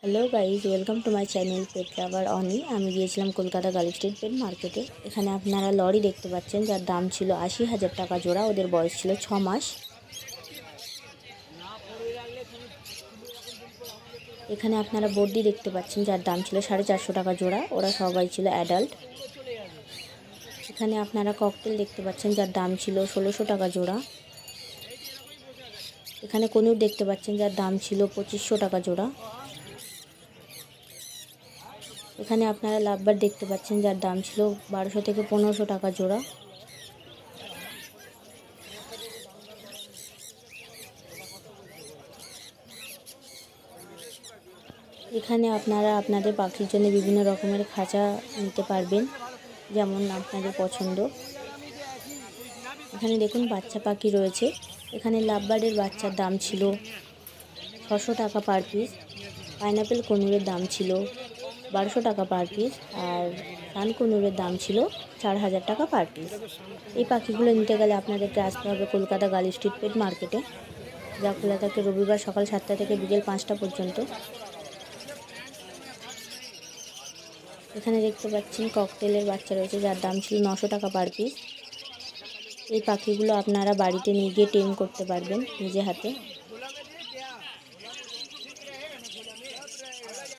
Hello guys, welcome to my channel pet lover Oni. আমি গিয়েছিলাম Kolkata girl street পেট মার্কেটে। এখানে আপনারা লরি দেখতে পাচ্ছেন, যার দাম ছিল ৮০,০০০ টাকা জোড়া। ওদের বয়স ছিল ৬ মাস। এখানে আপনারা বর্দি দেখতে পাচ্ছেন, যার দাম ছিল ৪৫০ টাকা জোড়া। ওরা সবাই ছিল অ্যাডাল্ট। এখানে আপনারা ককটেল দেখতে পাচ্ছেন, যার দাম ছিল ১৬০০ টাকা জোড়া। এখানে কনুর দেখতে পাচ্ছেন, যার দাম ছিল ২৫০০ টাকা জোড়া। এখানে আপনারা লাভবার দেখতে পাচ্ছেন, যার দাম ছিল ১২০০ থেকে ১৫০০ টাকা জোড়া। এখানে আপনারা আপনাদের পাখির জন্য বিভিন্ন রকমের খাঁচা নিতে পারবেন, যেমন আপনাদের পছন্দ। এখানে দেখুন বাচ্চা পাখি রয়েছে। এখানে লাভবার্ডের বাচ্চার দাম ছিল ৬০০ টাকা পার পিস। পাইনাপেল কনুরের দাম ছিল ১২০০ টাকা পার পিস। আর সান কনুরের দাম ছিল ৪,০০০ টাকা পার পিস। এই পাখিগুলো নিতে গেলে আপনাদেরকে আসতে হবে কলকাতা গার্ল স্ট্রিট পেট মার্কেটে, যা খোলা থাকে রবিবার সকাল ৭টা থেকে বিকেল ৫টা পর্যন্ত। এখানে দেখতে পাচ্ছেন ককটেলের বাচ্চা রয়েছে, যার দাম ছিল ৯০০ টাকা পার পিস। এই পাখিগুলো আপনারা বাড়িতে নিয়ে গিয়ে টেম করতে পারবেন নিজে হাতে।